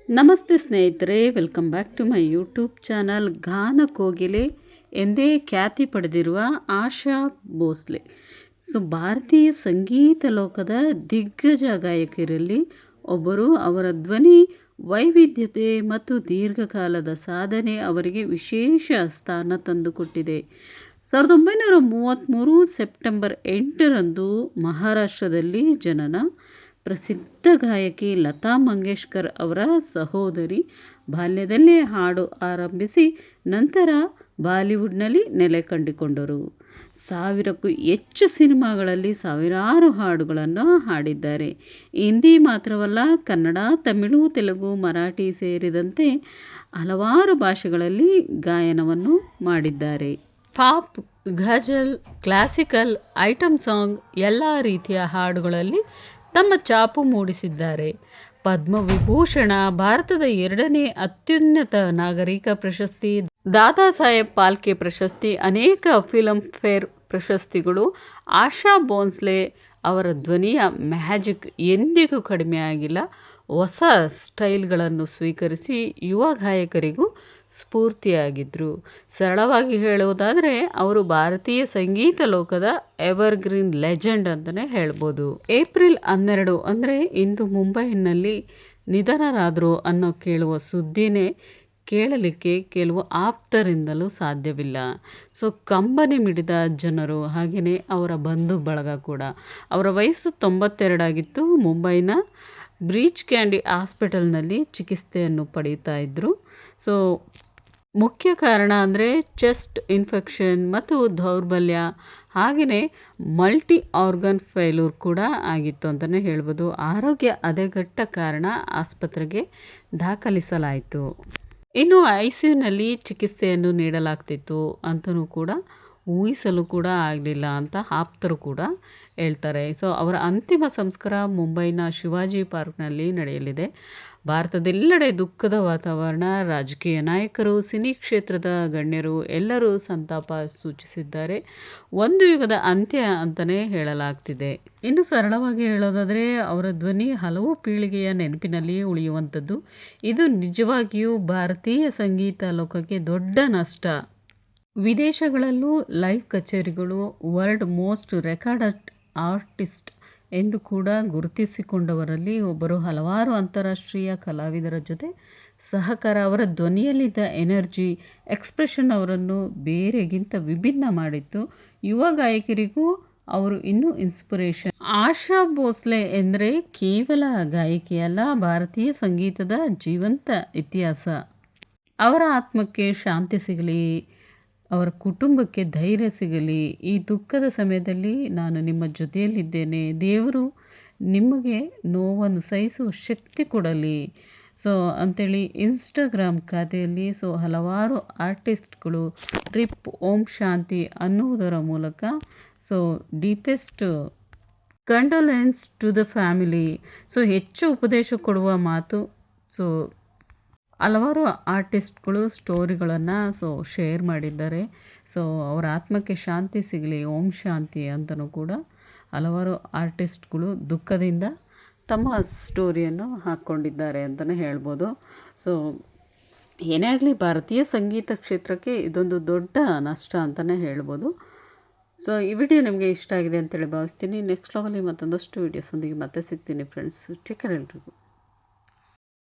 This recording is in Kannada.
ನಮಸ್ತೆ ಸ್ನೇಹಿತರೆ, welcome back to my YouTube channel. ಗಾನ ಕೋಗಿಲೆ ಎಂದೇ ಖ್ಯಾತಿ ಪಡೆದಿರುವ ಆಶಾ ಭೋಸ್ಲೆ ಭಾರತೀಯ ಸಂಗೀತ ಲೋಕದ ದಿಗ್ಗಜ ಗಾಯಕಿಯರಲ್ಲಿ ಒಬ್ಬರು. ಅವರ ಧ್ವನಿ ವೈವಿಧ್ಯತೆ ಮತ್ತು ದೀರ್ಘಕಾಲದ ಸಾಧನೆ ಅವರಿಗೆ ವಿಶೇಷ ಸ್ಥಾನ ತಂದುಕೊಟ್ಟಿದೆ. 1933 ಸೆಪ್ಟೆಂಬರ್ 8ರಂದು ಮಹಾರಾಷ್ಟ್ರದಲ್ಲಿ ಜನನ. ಪ್ರಸಿದ್ಧ ಗಾಯಕಿ ಲತಾ ಮಂಗೇಶ್ಕರ್ ಅವರ ಸಹೋದರಿ. ಬಾಲ್ಯದಲ್ಲೇ ಹಾಡು ಆರಂಭಿಸಿ ನಂತರ ಬಾಲಿವುಡ್ನಲ್ಲಿ ನೆಲೆ ಕಂಡುಕೊಂಡರು. 1000ಕ್ಕೂ ಹೆಚ್ಚು ಸಿನಿಮಾಗಳಲ್ಲಿ ಸಾವಿರಾರು ಹಾಡುಗಳನ್ನು ಹಾಡಿದ್ದಾರೆ. ಹಿಂದಿ ಮಾತ್ರವಲ್ಲ, ಕನ್ನಡ, ತಮಿಳು, ತೆಲುಗು, ಮರಾಠಿ ಸೇರಿದಂತೆ ಹಲವಾರು ಭಾಷೆಗಳಲ್ಲಿ ಗಾಯನವನ್ನು ಮಾಡಿದ್ದಾರೆ. Pop, ghazal, classical, item song ಎಲ್ಲ ರೀತಿಯ ಹಾಡುಗಳಲ್ಲಿ ತಮ್ಮ ಛಾಪು ಮೂಡಿಸಿದ್ದಾರೆ. ಪದ್ಮವಿಭೂಷಣ, ಭಾರತದ 2ನೇ ಅತ್ಯುನ್ನತ ನಾಗರಿಕ ಪ್ರಶಸ್ತಿ, ದಾದಾ ಸಾಹೇಬ್ ಫಾಲ್ಕೆ ಪ್ರಶಸ್ತಿ, ಅನೇಕ ಫಿಲ್ಮ್ ಫೇರ್ ಪ್ರಶಸ್ತಿಗಳು. ಆಶಾ ಭೋಸ್ಲೆ ಅವರ ಧ್ವನಿಯ ಮ್ಯಾಜಿಕ್ ಎಂದಿಗೂ ಕಡಿಮೆಯಾಗಿಲ್ಲ. ಹೊಸ ಸ್ಟೈಲ್ಗಳನ್ನು ಸ್ವೀಕರಿಸಿ ಯುವ ಗಾಯಕರಿಗೂ ಸ್ಫೂರ್ತಿಯಾಗಿದ್ದರು. ಸರಳವಾಗಿ ಹೇಳುವುದಾದರೆ ಅವರು ಭಾರತೀಯ ಸಂಗೀತ ಲೋಕದ ಎವರ್ಗ್ರೀನ್ ಲೆಜೆಂಡ್ ಅಂತಲೇ ಹೇಳ್ಬೋದು. ಏಪ್ರಿಲ್ 12 ಅಂದರೆ ಇಂದು ಮುಂಬೈನಲ್ಲಿ ನಿಧನರಾದರು ಅನ್ನೋ ಕೇಳುವ ಸುದ್ದಿನೇ ಕೇಳಲಿಕ್ಕೆ ಕೆಲವು ಆಪ್ತರಿಂದಲೂ ಸಾಧ್ಯವಿಲ್ಲ. ಕಂಬನಿ ಮಿಡಿದ ಜನರು, ಹಾಗೆಯೇ ಅವರ ಬಂಧು ಬಳಗ ಕೂಡ. ಅವರ ವಯಸ್ಸು 92 ಆಗಿತ್ತು. ಮುಂಬೈನ ಬ್ರೀಚ್ ಕ್ಯಾಂಡಿ ಹಾಸ್ಪಿಟಲ್ನಲ್ಲಿ ಚಿಕಿತ್ಸೆಯನ್ನು ಪಡೆಯುತ್ತಾ ಇದ್ದರು. ಮುಖ್ಯ ಕಾರಣ ಅಂದರೆ ಚೆಸ್ಟ್ ಇನ್ಫೆಕ್ಷನ್ ಮತ್ತು ದೌರ್ಬಲ್ಯ, ಹಾಗೆಯೇ ಮಲ್ಟಿ ಆರ್ಗನ್ ಫೇಲ್ಯೂರ್ ಕೂಡ ಆಗಿತ್ತು ಅಂತಲೇ ಹೇಳ್ಬೋದು. ಆರೋಗ್ಯ ಹದಗೆಟ್ಟ ಕಾರಣ ಆಸ್ಪತ್ರೆಗೆ ದಾಖಲಿಸಲಾಯಿತು. ಇನ್ನು ICUನಲ್ಲಿ ಚಿಕಿತ್ಸೆಯನ್ನು ನೀಡಲಾಗ್ತಿತ್ತು ಅಂತಲೂ ಕೂಡ ಊಹಿಸಲು ಕೂಡ ಆಗಲಿಲ್ಲ ಅಂತ ಆಪ್ತರು ಕೂಡ ಹೇಳ್ತಾರೆ. ಅವರ ಅಂತಿಮ ಸಂಸ್ಕಾರ ಮುಂಬೈನ ಶಿವಾಜಿ ಪಾರ್ಕ್ನಲ್ಲಿ ನಡೆಯಲಿದೆ. ಭಾರತದೆಲ್ಲೆಡೆ ದುಃಖದ ವಾತಾವರಣ. ರಾಜಕೀಯ ನಾಯಕರು, ಸಿನಿ ಕ್ಷೇತ್ರದ ಗಣ್ಯರು ಎಲ್ಲರೂ ಸಂತಾಪ ಸೂಚಿಸಿದ್ದಾರೆ. ಒಂದು ಯುಗದ ಅಂತ್ಯ ಅಂತಲೇ ಹೇಳಲಾಗ್ತಿದೆ. ಇನ್ನು ಸರಳವಾಗಿ ಹೇಳೋದಾದರೆ ಅವರ ಧ್ವನಿ ಹಲವು ಪೀಳಿಗೆಯ ನೆನಪಿನಲ್ಲಿ ಉಳಿಯುವಂಥದ್ದು. ಇದು ನಿಜವಾಗಿಯೂ ಭಾರತೀಯ ಸಂಗೀತ ಲೋಕಕ್ಕೆ ದೊಡ್ಡ ನಷ್ಟ. ವಿದೇಶಗಳಲ್ಲೂ ಲೈವ್ ಕಚೇರಿಗಳು, ವರ್ಲ್ಡ್ ಮೋಸ್ಟ್ ರೆಕಾರ್ಡೆಡ್ ಆರ್ಟಿಸ್ಟ್ ಎಂದು ಕೂಡ ಗುರುತಿಸಿಕೊಂಡವರಲ್ಲಿ ಒಬ್ಬರು. ಹಲವಾರು ಅಂತಾರಾಷ್ಟ್ರೀಯ ಕಲಾವಿದರ ಜೊತೆ ಸಹಕಾರ, ಅವರ ಧ್ವನಿಯಲ್ಲಿದ್ದ ಎನರ್ಜಿ, ಎಕ್ಸ್ಪ್ರೆಷನ್ ಅವರನ್ನು ಬೇರೆಗಿಂತ ವಿಭಿನ್ನ ಮಾಡಿತ್ತು. ಯುವ ಗಾಯಕರಿಗೂ ಅವರು ಇನ್ನೂ ಇನ್ಸ್ಪಿರೇಷನ್. ಆಶಾ ಭೋಸ್ಲೆ ಎಂದರೆ ಕೇವಲ ಗಾಯಕಿಯಲ್ಲ, ಭಾರತೀಯ ಸಂಗೀತದ ಜೀವಂತ ಇತಿಹಾಸ. ಅವರ ಆತ್ಮಕ್ಕೆ ಶಾಂತಿ ಸಿಗಲಿ, ಅವರ ಕುಟುಂಬಕ್ಕೆ ಧೈರ್ಯ ಸಿಗಲಿ. ಈ ದುಃಖದ ಸಮಯದಲ್ಲಿ ನಾನು ನಿಮ್ಮ ಜೊತೆಯಲ್ಲಿದ್ದೇನೆ. ದೇವರು ನಿಮಗೆ ನೋವನ್ನು ಸಹಿಸುವ ಶಕ್ತಿ ಕೊಡಲಿ. ಅಂಥೇಳಿ ಇನ್ಸ್ಟಾಗ್ರಾಮ್ ಖಾತೆಯಲ್ಲಿ ಹಲವಾರು ಆರ್ಟಿಸ್ಟ್ಗಳು ಟ್ರಿಪ್ ಓಂ ಶಾಂತಿ ಅನ್ನುವುದರ ಮೂಲಕ deepest condolence to the family. ಹೆಚ್ಚು ಉಪದೇಶ ಕೊಡುವ ಮಾತು. ಹಲವಾರು ಆರ್ಟಿಸ್ಟ್ಗಳು ಸ್ಟೋರಿಗಳನ್ನು ಶೇರ್ ಮಾಡಿದ್ದಾರೆ. ಅವರ ಆತ್ಮಕ್ಕೆ ಶಾಂತಿ ಸಿಗಲಿ, ಓಂ ಶಾಂತಿ ಅಂತಲೂ ಕೂಡ ಹಲವಾರು ಆರ್ಟಿಸ್ಟ್ಗಳು ದುಃಖದಿಂದ ತಮ್ಮ ಸ್ಟೋರಿಯನ್ನು ಹಾಕ್ಕೊಂಡಿದ್ದಾರೆ ಅಂತಲೇ ಹೇಳ್ಬೋದು. ಏನೇ ಆಗಲಿ ಭಾರತೀಯ ಸಂಗೀತ ಕ್ಷೇತ್ರಕ್ಕೆ ಇದೊಂದು ದೊಡ್ಡ ನಷ್ಟ ಅಂತಲೇ ಹೇಳ್ಬೋದು. ಈ ವಿಡಿಯೋ ನಿಮಗೆ ಇಷ್ಟ ಆಗಿದೆ ಅಂತೇಳಿ ಭಾವಿಸ್ತೀನಿ. ನೆಕ್ಸ್ಟ್ ವ್ಲಾಗಲ್ಲಿ ಮತ್ತೊಂದಷ್ಟು ವೀಡಿಯೋಸೊಂದಿಗೆ ಮತ್ತೆ ಸಿಗ್ತೀನಿ ಫ್ರೆಂಡ್ಸ್. ಟೇಕ್ ಕೇರ್ ಎಲ್ರಿಗೂ.